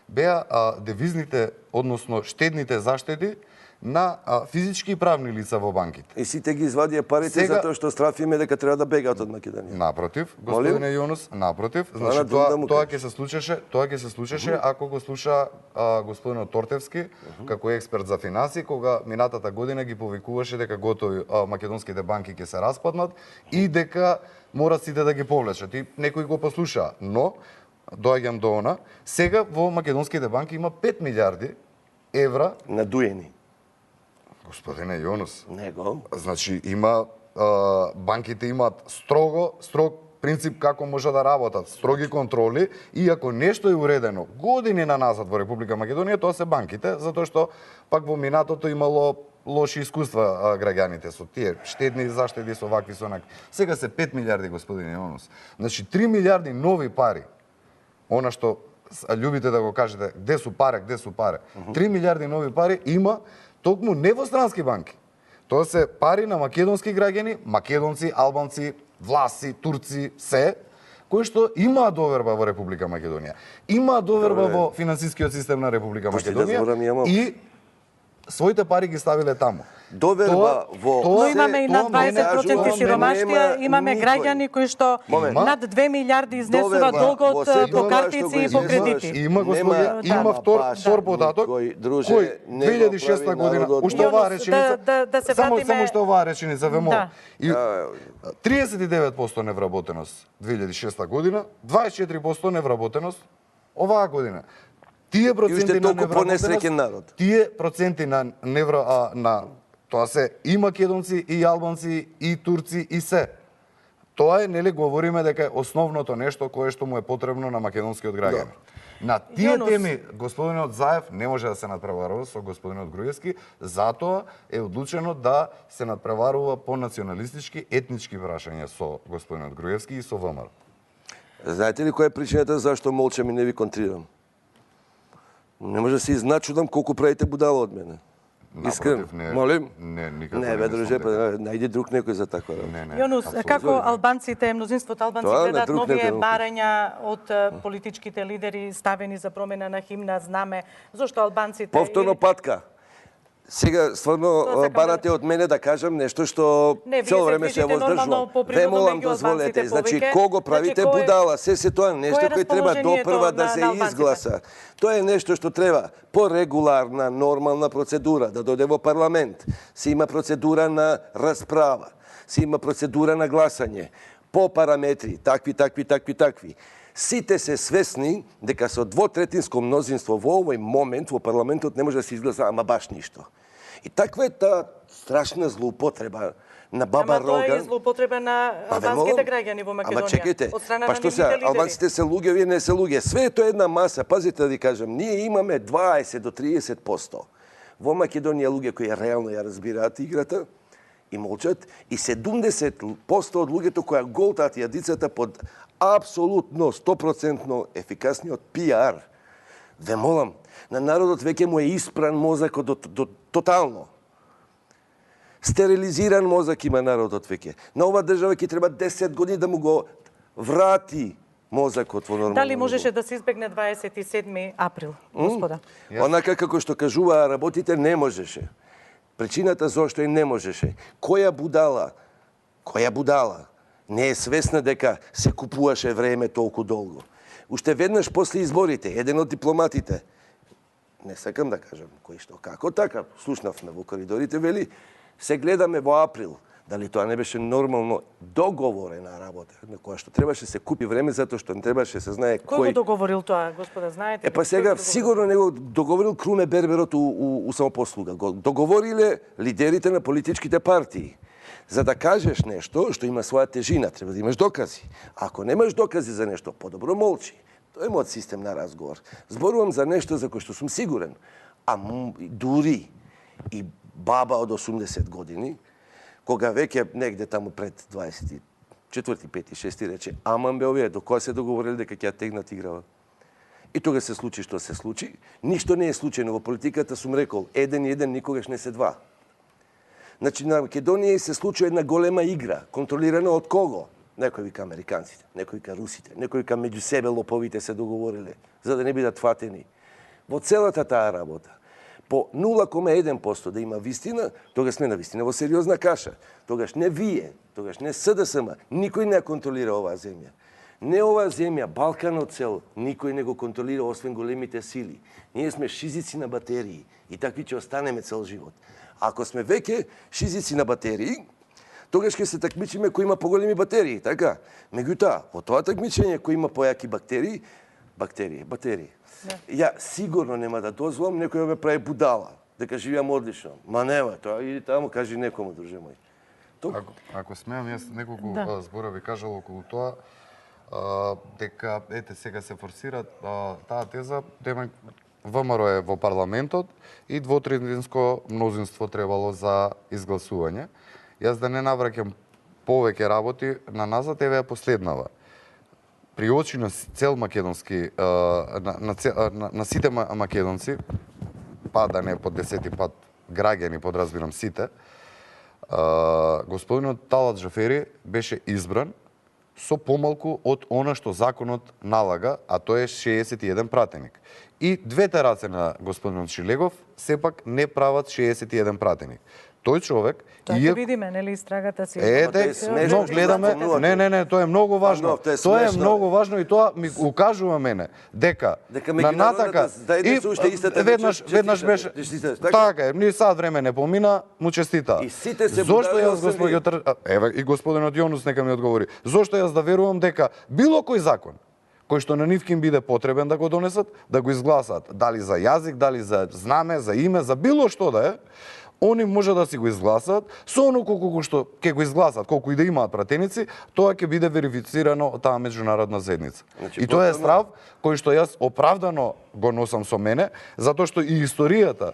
Speaker 2: беа девизните, односно штедните заштеди на физички и правни лица во банките.
Speaker 3: И сите ги извадија парите сега, затоа што страфиме дека треба да бегаат од Македонија.
Speaker 2: Напротив, господине Јонус, напротив, значи тоа ќе се случеше ако го слуша господинот Тортевски како експерт за финансии, кога минатата година ги повикуваше дека готови македонските банки ќе се распаднат и дека мора сите да ги повлечат. И некои го послушаа, но доаѓам до она, сега во македонските банки има 5 милиарди евра
Speaker 3: надуени.
Speaker 2: Господине Јонус,
Speaker 3: Него.
Speaker 2: Значи има банките имаат строг принцип како може да работат, строги контроли и ако нешто е уредено години на назад во Република Македонија, тоа се банките, затоа што пак во минатото имало лоши искуства граѓаните со тие штедни заштеди, со вакви со онакви. Сега се 5 милиарди, господине Јонус. Значи 3 милиарди нови пари. Она што љубите да го кажете, где су пари? 3 милиарди нови пари има токму не во странски банки. Тоа се пари на македонски граѓани, македонци, албанци, власци, турци, се, кои што имаат доверба во Република Македонија. Имаат доверба во финансискиот систем на Република Македонија и своите пари ги ставиле таму.
Speaker 3: Доверба во...
Speaker 1: Но имаме и над 20% сиромаштија, имаме граѓани кои што над 2 милиарди изнесува долгот по картици и по кредити.
Speaker 2: Има втор податок, кој 2006 година, уште оваа реченица, само уште оваа реченица ве молам. 39% невработеност 2006 година, 24% невработеност оваа година. Тие проценти на невработеност, тие проценти на тоа се и македонци, и албанци, и турци, и се. Тоа е, нели, говориме дека е основното нешто кое што му е потребно на македонскиот граѓанин. На тие
Speaker 1: Јонус.
Speaker 2: теми господинот Заев не може да се надпреварува со господинот Груевски, затоа е одлучено да се надпреварува по националистички, етнички прашања со господинот Груевски и со ВМРО.
Speaker 3: Знаете ли која е причината зашто молчам и не ви контрирам? Не може да се изначудам колку правите будала од мене. Искрено.
Speaker 2: Напротив,
Speaker 3: Молим?
Speaker 2: Не, никако
Speaker 3: Не, бе,
Speaker 2: мислам
Speaker 3: друже,
Speaker 2: дека-
Speaker 3: најди друг некој за таква работа.
Speaker 2: Не,
Speaker 1: Јонус,
Speaker 2: апсолутно.
Speaker 1: како албанците, мнозинството албанци
Speaker 3: Тоа, на
Speaker 1: гледаат
Speaker 3: друг
Speaker 1: новие
Speaker 3: некој.
Speaker 1: барања од политичките лидери ставени за промена на химна, знаме, зошто албанците...
Speaker 3: Повторно патка. Сега стварно
Speaker 1: Тоа сакам
Speaker 3: барате од мене да кажам нешто што
Speaker 1: Не, вие
Speaker 3: цело
Speaker 1: се
Speaker 3: време се
Speaker 1: движите нормално
Speaker 3: воздржувам.
Speaker 1: по
Speaker 3: Ве
Speaker 1: природно
Speaker 3: молам,
Speaker 1: меѓу
Speaker 3: дозволете.
Speaker 1: албанците
Speaker 3: Значи,
Speaker 1: повеќе.
Speaker 3: кого правите
Speaker 1: Значи, кој е-
Speaker 3: будала? Се тоа нешто
Speaker 1: кој е
Speaker 3: кој треба
Speaker 1: расположението
Speaker 3: допрва да
Speaker 1: на
Speaker 3: се
Speaker 1: албанците?
Speaker 3: изгласа. Тоа е нешто што треба по регуларна, нормална процедура да дојде во парламент. Се има процедура на расправа. Се има процедура на гласање по параметри, такви. Сите се свесни дека со двотретинско мнозинство во овој момент во парламентот не може да се изгласа ама баш ништо. И таква е таа страшна злоупотреба на баба
Speaker 1: Ама тоа
Speaker 3: Рога.
Speaker 1: е злоупотреба на
Speaker 3: Па ве
Speaker 1: албанските
Speaker 3: молам.
Speaker 1: граѓани во Македонија.
Speaker 3: Ама чекайте,
Speaker 1: од страна
Speaker 3: па
Speaker 1: на
Speaker 3: што
Speaker 1: нивните
Speaker 3: се,
Speaker 1: лидери.
Speaker 3: албанците се луѓе, вие не се луѓе. Све е тоа една маса. Пазите да ви кажам, ние имаме 20 до 30% во Македонија луѓе кои реално ја разбираат играта и молчат, и 70% од луѓето кои голтаат јадицата под апсолутно 100% ефикасниот пиар. Ве молам, на народот веќе му е испран мозакот до тотално. Стерилизиран мозак има народот веќе. На ова држава ќе треба 10 години да му го врати мозакот во нормално.
Speaker 1: Дали можеше да се избегне 27 април, господа?
Speaker 3: Онака како што кажуваа работите, не можеше. Причината зошто и не можеше. Која будала не е свесна дека се купуваше време толку долго. Уште веднаш после изборите, еден од дипломатите, не сакам да кажам кој што како така, слушнавме во коридорите, вели, се гледаме во април. Дали тоа не беше нормално договорена работа, на која што требаше се купи време, затоа што не требаше се знае
Speaker 1: Кој го договорил тоа, господа, знаете?
Speaker 3: Па сега сигурно не го договорил Круме Берберот у самопослуга. Го договориле лидерите на политичките партии. За да кажеш нешто што има своја тежина, треба да имаш докази. Ако немаш докази за нешто, подобро молчи. Тоа е мојот систем на разговор. Зборувам за нешто за кој што сум сигурен. А дури и баба од 80 години, кога веќе негде таму пред 24, 5, 6 рече, аман бе овие, до која се договорили дека ќе ја тегнат играва. И тога се случи што се случи. Ништо не е случајно во политиката, сум рекол, еден и еден никогаш не се два. Значи, на Македонија се случи една голема игра, контролирана од кого? Некој вика американците, некој вика русите, некој вика меѓу себе лоповите се договориле, за да не бидат фатени. Во целата таа работа, по 0,1% да има вистина, тогаш сме на вистина во сериозна каша. Тогаш не вие, тогаш не СДСМ, никој не ја контролира оваа земја. Не оваа земја, Балканот цел, никој не го контролира освен големите сили. Ние сме шизици на батерии и такви ќе останеме цел живот. Ако сме веќе шизици на батерии, тогаш ќе се такмичиме кој има поголеми батерии, така? Меѓутоа, во тоа такмичење кој има појаки батерии. Ја сигурно нема да дозволам некој да ме прави будала, дека живеам одлично. Ма нема, тоа иди таму, кажи некому, друже мој.
Speaker 2: Ако смеам, јас неколку збора ви кажал околу тоа, дека, ете, сега се форсира таа теза, ВМРО е во парламентот и двотретинско мнозинство требало за изгласување. Јас да не навраќам повеќе работи на назад, еве ја последнава. При очи на цел македонски, на сите македонци, па да не по 10 пат граѓани, подразбирам сите, господинот Талат Джафери беше избран со помалку од она што законот налага, а тоа е 61 пратеник. И двете раце на господинот Шилегов сепак не прават 61 пратеник. Тој човек
Speaker 1: Тоа ќе видиме, нели, истрагата си.
Speaker 2: но гледаме, не, тоа е многу важно. Тоа е многу важно и тоа ми укажува мене дека на натака и веднаш беше така е, ни сад време не помина, му честита. Зошто јас еве и господинот Јонус нека ми одговори. Зошто јас да верувам дека било кој закон кој што на нив ќе им биде потребен да го донесат, да го изгласат, дали за јазик, дали за знаме, за име, за било што да е, они може да си го изгласат, со оно колку што ќе го изгласат, колку и да имаат пратеници, тоа ќе биде верифицирано од таа меѓународна заедница. И тоа е страв кој што јас оправдано го носам со мене, затоа што и историјата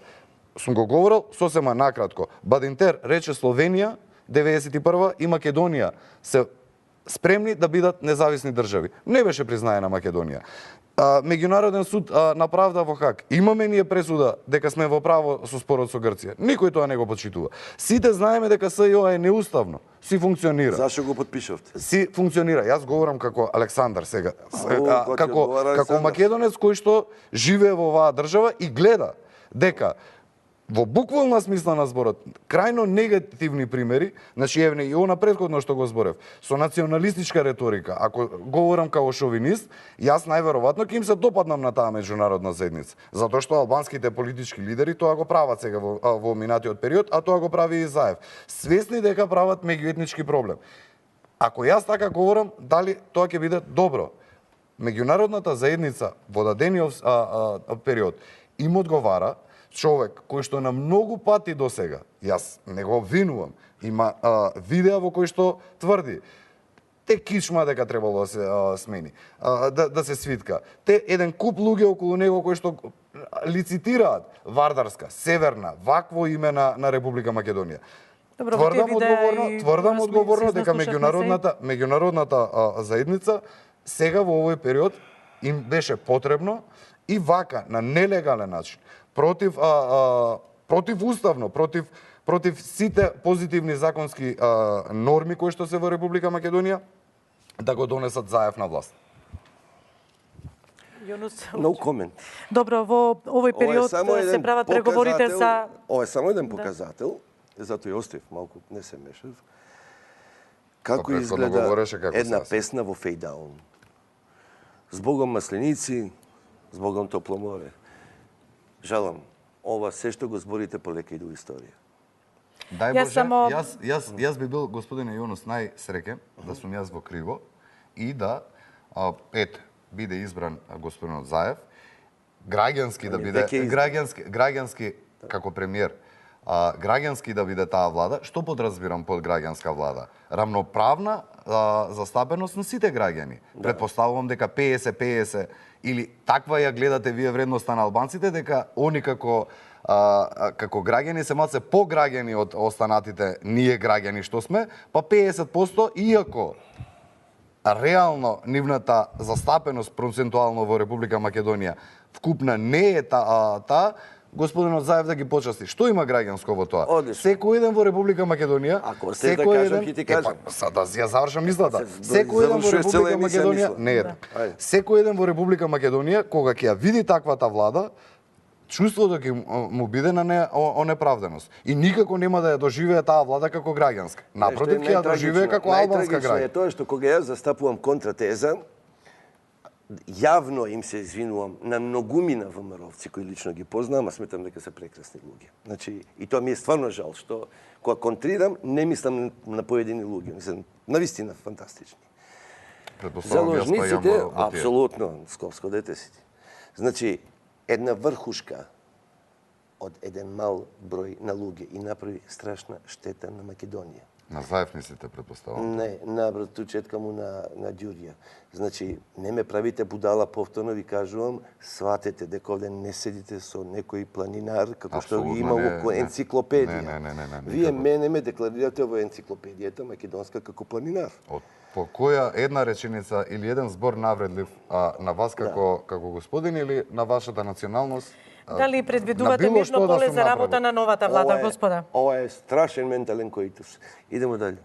Speaker 2: сум го говорил сосема накратко. Бадинтер рече Словенија 91 и Македонија се спремни да бидат независни држави. Не беше признаена Македонија. Меѓународен суд на правда во Хаг. Имаме ние пресуда дека сме во право со спорот со Грција. Никој тоа не го почитува. Сите знаеме дека СЈО е неуставно. Си функционира.
Speaker 3: Зашо го потпишавте?
Speaker 2: Си функционира. Јас говорам како Александар сега. Како македонец кој што живее во оваа држава и гледа дека во буквална смисла на зборот, крајно негативни примери, значи евне и она претходно што го зборев, со националистичка реторика, ако говорам како шовинист, јас најверојатно ќе им се допаднам на таа меѓународна заедница, затоа што албанските политички лидери тоа го прават сега во минатиот период, а тоа го прави и Заев. Свесни дека прават меѓуетнички проблем. Ако јас така говорам, дали тоа ќе биде добро? Меѓународната заедница во дадениот период им одговара човек кој што на многу пати до сега, јас не го обвинувам, има видеа во кој што тврди те кичма дека требало да се смени, да се свитка. Те еден куп луѓе околу него кои што лицитираат Вардарска, Северна, вакво име на Република Македонија. Тврдам одговорно дека меѓународната заедница сега во овој период им беше потребно и вака на нелегален начин противуставно, против сите позитивни законски норми кои што се во Република Македонија, да го донесат Заев на власт.
Speaker 3: No comment.
Speaker 1: Добро, во овој период се прават преговорите за...
Speaker 3: Ова е само еден показател, затоа и оставив малку, не се мешав. Како изгледа една песна во фейдаун. Збогом масленици, збогом топло море. Жалам, ова се што го зборите полека и до историја.
Speaker 2: Дај Боже, јас би бил, господине Јонус, најсреќен да сум јас во криво и да биде избран господинот Заев, граѓански да биде граѓански како премиер, граѓански да биде таа влада. Што подразбирам под граѓанска влада? Рамноправна застапеност на сите граѓани. Предпоставувам дека 50-50 или таква ја гледате вие вредноста на албанците, дека они како граѓани се малце пограѓани од останатите ние граѓани што сме, па 50%, иако реално нивната застапеност процентуално во Република Македонија вкупна не е таа, господинот Заев да ги почасти. Што има граѓанско во тоа? Секој еден во Република Македонија, секој еден, да ја завршам мислата. Секој еден во Република Македонија, не е така. Секој еден во Република Македонија кога ќе ја види таквата влада, чувството ќе му биде на онеправденост. И никако нема да ја доживее таа влада како граѓанска. Напротив, ќе ја доживее како албанска граѓанка.
Speaker 3: Е тоа што кога јас застапувам контратеза, јавно им се извинувам на многумина ВМРО-вци кои лично ги познавам, а сметам дека се прекрасни луѓе. Значи, и тоа ми е стварно жал, што кога контрирам, не мислам на поедини луѓе, мислам навистина фантастични. Заложниците, апсолутно, сковско дете си. Значи, една врхушка од еден мал број на луѓе и направи страшна штета на Македонија.
Speaker 2: На Заев мислите, предпоставам?
Speaker 3: Не, на братучетка му на Ѓурѓа. Значи, не ме правите будала, повторно ви кажувам, сватете дека овде не седите со некој планинар, како што ги има во енциклопедија.
Speaker 2: Не.
Speaker 3: Вие мене ме декларирате во енциклопедијата македонска како планинар.
Speaker 2: По која една реченица или еден збор навредлив на вас како господин или на вашата националност?
Speaker 1: Дали предвидувате мирно поле за работа на новата влада, господа?
Speaker 3: Ова е страшен ментален коитус. Идемо дали.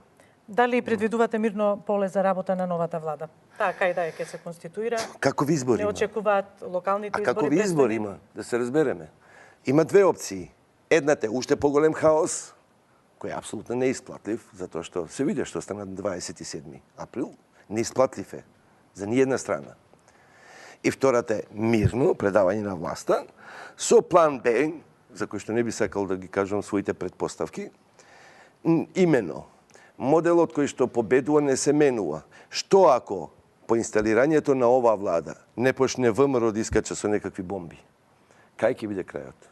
Speaker 1: Дали предвидувате мирно поле за работа на новата влада? Таа кај ќе се конституира?
Speaker 3: Какови избори има?
Speaker 1: Не очекуваат локалните избори?
Speaker 3: А какови избори има? Да се разбереме. Има две опции. Едната е уште поголем хаос, кој е апсолутно неисплатлив, затоа што се види што стана 27 април. Неисплатлив е за ниједна страна. И втората е мирно предавање на власта, со план Б, за кој што не би сакал да ги кажам своите предпоставки, имено, моделот кој што победува не се менува. Што ако по инсталирањето на оваа влада не почне ВМРО да искача со некакви бомби? Кај ќе биде крајот?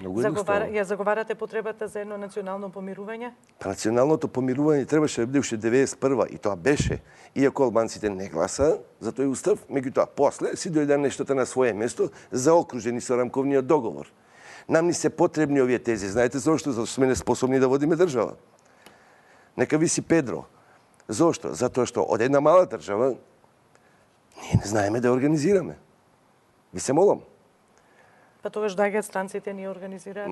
Speaker 1: Ја заговарате потребата за едно национално помирување?
Speaker 3: Националното помирување требаше да биде уште 91 и тоа беше. Иако албанците не гласа за тој устав, меѓутоа после си дојде нештото на свое место заокружени со рамковниот договор. Нам ни се потребни овие тези. Знаете зошто? Зашто сме неспособни да водиме држава. Нека виси Педро. Зошто? Затоа што од една мала држава ние не знаеме да организираме. Ви се молам.
Speaker 1: Па тогаш доаѓаат странците ни организираат?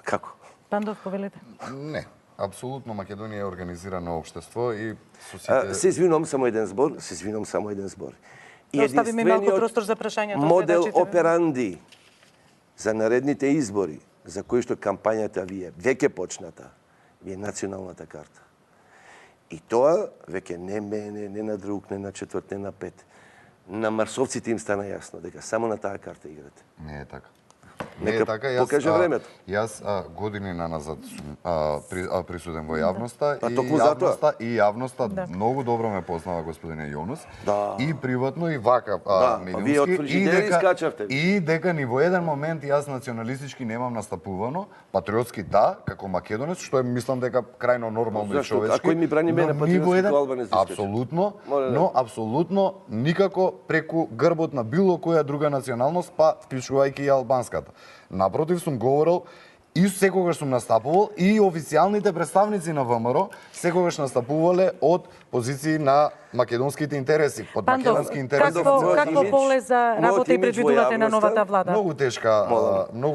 Speaker 3: Како?
Speaker 1: Пандов, повелете.
Speaker 2: Не. Апсолутно Македонија е организирано општество и сите...
Speaker 3: Се извинувам само еден збор.
Speaker 1: Да оставиме малку простор за прашањата.
Speaker 3: Модел операнди за наредните избори, за кои што кампањата ви е веќе почната, ви е националната карта. И тоа веќе не мене, не на друг, не на четврт, не на пет. На марсовците им стана јасно дека само на таа карта играте.
Speaker 2: Не е така.
Speaker 3: Нека покаже времето.
Speaker 2: Јас години наназад сум присутен во јавноста и јавноста многу добро ме познава господине Јонус. И приватно и вака медиумски и дека ни во еден момент јас националистички немам настапувано, патриотски како македонец, што е мислам дека крајно нормално и човечки.
Speaker 3: Кој ми брани мене патриотски албанец?
Speaker 2: Апсолутно, но апсолутно никако преку грбот на било која друга националност, па вклучувајќи и албанската. Напротив, сум говорил и секогаш сум настапувал и официјалните представници на ВМРО секогаш настапувале од позиции на македонските интереси, под македонски интереси.
Speaker 1: Какво поле за работа и предвидувате на новата влада?
Speaker 2: Многу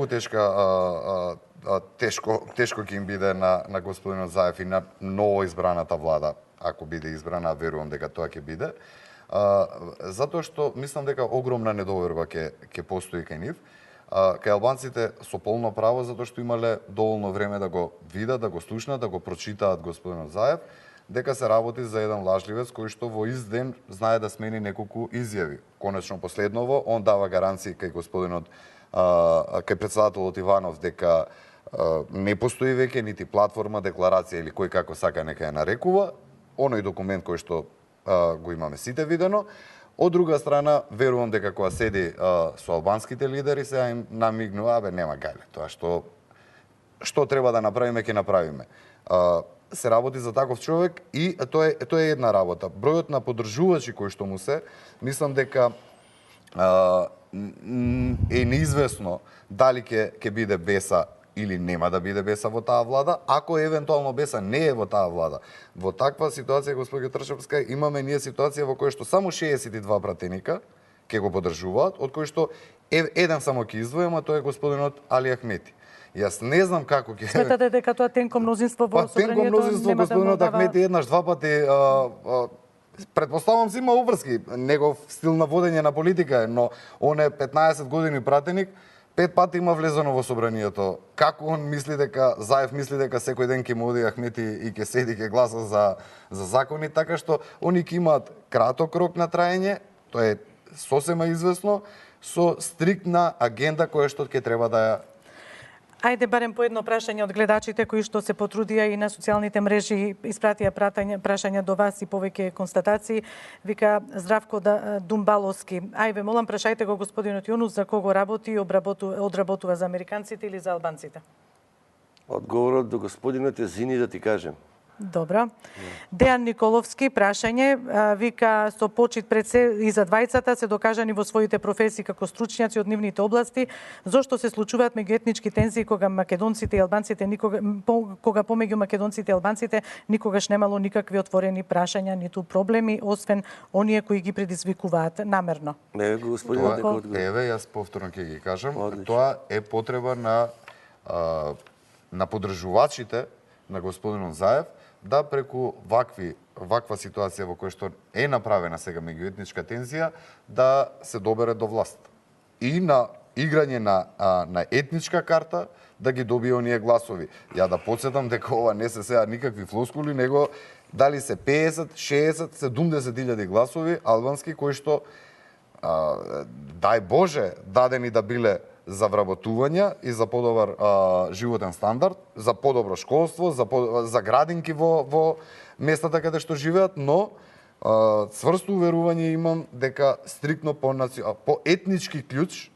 Speaker 2: тешко ќе им биде на господинот Заев и на ново избраната влада, ако биде избрана, верувам дека тоа ќе биде. Затоа што мислам дека огромна недоверба ќе постои кај нив. Кај албанците со полно право, затоа што имале доволно време да го видат, да го слушнат, да го прочитаат господинот Заев, дека се работи за еден лажливец кој што во ист ден знае да смени неколку изјави. Конечно последново, он дава гаранции кај господинот, кај председателот Иванов дека не постои веќе нити платформа, декларација или кој како сака нека ја нарекува, оној документ кој што го имаме сите видено. Од друга страна, верувам дека кога седи со албанските лидери, сега им намигнува, нема гајле, тоа што треба да направиме, ќе направиме. Се работи за таков човек и тоа е една работа. Бројот на поддржувачи кои што му се, мислам дека е неизвестно дали ќе биде Беса или нема да биде Беса во таа влада, ако евентуално Беса не е во таа влада. Во таква ситуација, господи Тршевска, имаме ние ситуација во која што само 62 пратеника ќе го поддржуваат, од кои што еден само ќе издвоим, а тоа е господинот Али Ахмети. Јас не знам како ќе...
Speaker 1: Сметате дека тоа тенко мнозинство во собранието
Speaker 2: тенко мнозинство господинот Ахмети еднаш, два пати предпоставам си има обврски, негов стил на водење на политика е, но он е 15 години пратеник, 5 пати има влезено во собранието. Како он мисли дека, Заев мисли дека секој ден ќе му оди Ахмети и ќе седи, ќе гласа за закони, така што они ќе имаат краток рок на траење, тоа е сосема известно, со стриктна агенда која што ќе треба да ја...
Speaker 1: Ајде барем по едно прашање од гледачите кои што се потрудија и на социјалните мрежи испратија прашања до вас и повеќе констатации. Вика Здравко Думбаловски. Ајде, молам, прашајте го господинот Јонус за кого работи и одработува за американците или за албанците?
Speaker 3: Одговорот до господинот е зини да ти кажем.
Speaker 1: Добро. Дејан Николовски, прашање, вика со почит пред се и за двајцата се докажани во своите професии како стручњаци од нивните области, зошто се случуваат меѓуетнички тензии кога македонците и албанците кога помеѓу македонците и албанците никогаш немало никакви отворени прашања ниту проблеми, освен оние кои ги предизвикуваат намерно.
Speaker 2: Еве, јас повторно ќе ги кажам, тоа е потреба на поддржувачите на господинот Заев да преку ваква ситуација во која што е направена сега меѓуетничка тензија да се добере до власт. И на играње на етничка карта да ги добие оние гласови. Ја да потсетам дека ова не се сега никакви флоскули, него дали се 50, 60, 70.000 гласови албански кои што дај Боже дадени да биле за вработување и за подобар животен стандард, за подобро школство, за градинки во местата каде што живеат, но цврсто уверување имам дека стриктно по етнички клjuč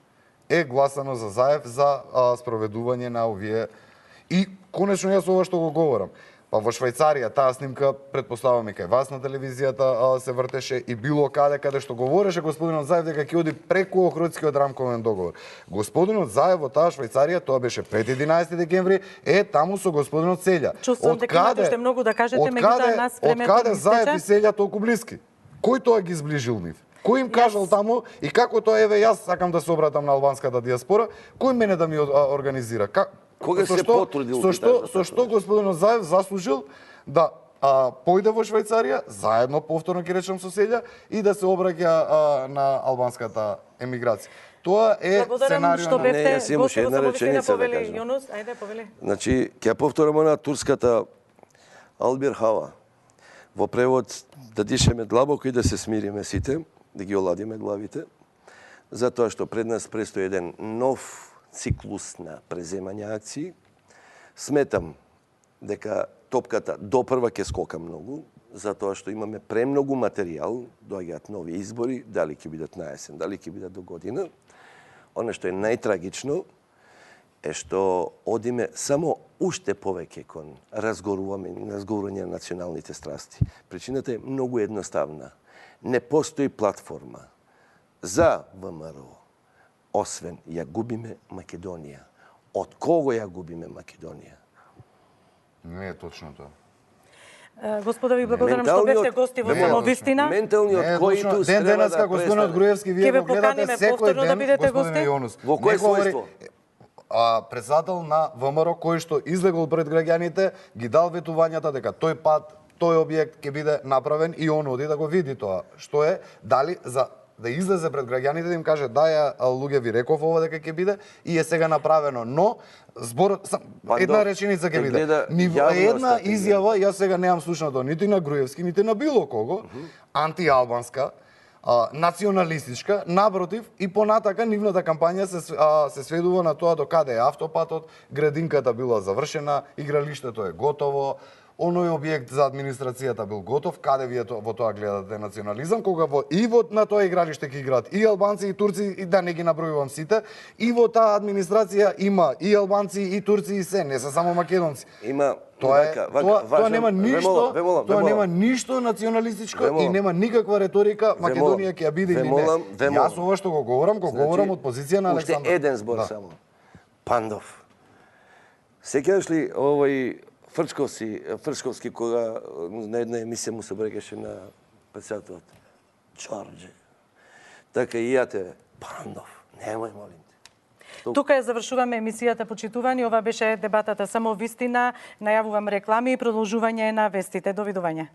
Speaker 2: е гласано за Заев за спроведување на овие. И конечно јас ова што го говорам. Па во Швајцарија таа снимка претпоставувам и кај вас на телевизијата се вртеше и било каде што говореше господинот Заев дека ќе оди преку Охридскиот рамковен договор. Господинот Заев во таа Швајцарија, тоа беше пред 11 декември, таму со господинот Селја.
Speaker 1: Чувствувам дека имате уште многу да кажете, меѓутоа нас времето
Speaker 2: Од каде Заев и Селја толку блиски? Кој тоа ги зближил нив? Кој им кажал таму и како тоа, еве јас сакам да се обратам на албанската диаспора, кој мене да ми организира?
Speaker 3: Кога се потрудил?
Speaker 2: Со што господинот Заев заслужил да појде во Швајцарија, заедно повторно ќе речем со Селја, и да се обраќа на албанската емиграција. Тоа е сценарио
Speaker 1: што бевте,
Speaker 3: уште една реченица да кажам.
Speaker 1: Јунус, ајде повели.
Speaker 3: Значи, ќе повторам на турската Албир Хава. Во превод да дишеме длабоко и да се смириме сите, да ги оладиме главите, затоа што пред нас престои еден нов циклус на преземање акции. Сметам дека топката допрва ќе скока многу, затоа што имаме премногу материјал, доаѓаат нови избори, дали ќе бидат на есен, дали ќе бидат до година. Оно што е најтрагично е што одиме само уште повеќе кон разговорување на националните страсти. Причината е многу едноставна. Не постои платформа за ВМРО, освен ја губиме Македонија. Од кого ја губиме Македонија?
Speaker 2: Не е точно тоа.
Speaker 1: Господа, ви благодарам што бевте гости во Самовистина.
Speaker 3: Менталниот коитус треба да
Speaker 2: господинот Груевски, вие го гледате секој ден, господине Јонус.
Speaker 3: Во кој својство?
Speaker 2: Председател на ВМРО кој што излегол пред граѓаните, ги дал ветувањата дека тој пат, тој објект ќе биде направен и он оди да го види тоа. Што е, дали за да излезе пред граѓаните да им каже да ја луѓе ви реков ова дека ќе биде и е сега направено, но збор една реченица ќе биде. Една изјава, јас сега немам слушнато нити на Груевски, нити на било кого, антиалбанска, националистичка, напротив, и понатака нивната кампања се сведува на тоа до каде е автопатот, градинката била завршена, игралиштето е готово, оној објект за администрацијата бил готов. Каде вие во тоа гледате национализам, кога на тоа игралиште ќе играат и албанци и турци, и да не ги набројувам сите, и во таа администрација има и албанци и турци и се, не се само македонци.
Speaker 3: Има
Speaker 2: Тоа нема ништо, тоа нема ништо националистичко и нема никаква реторика Македонија ќе ја биде или не. Јас ова што го говорам од позиција на Александар.
Speaker 3: Уште еден збор само. Пандов. Сеќаваш ли овој Фрчковски, кога на една емисија му се обраќаше на председателот. Чорџе. Така и ја те, Пандов, немој, молим те.
Speaker 1: Тука ја завршуваме емисијата, почитувани. Ова беше дебатата Самовистина. Најавувам реклами и продолжување на вестите. Довидување.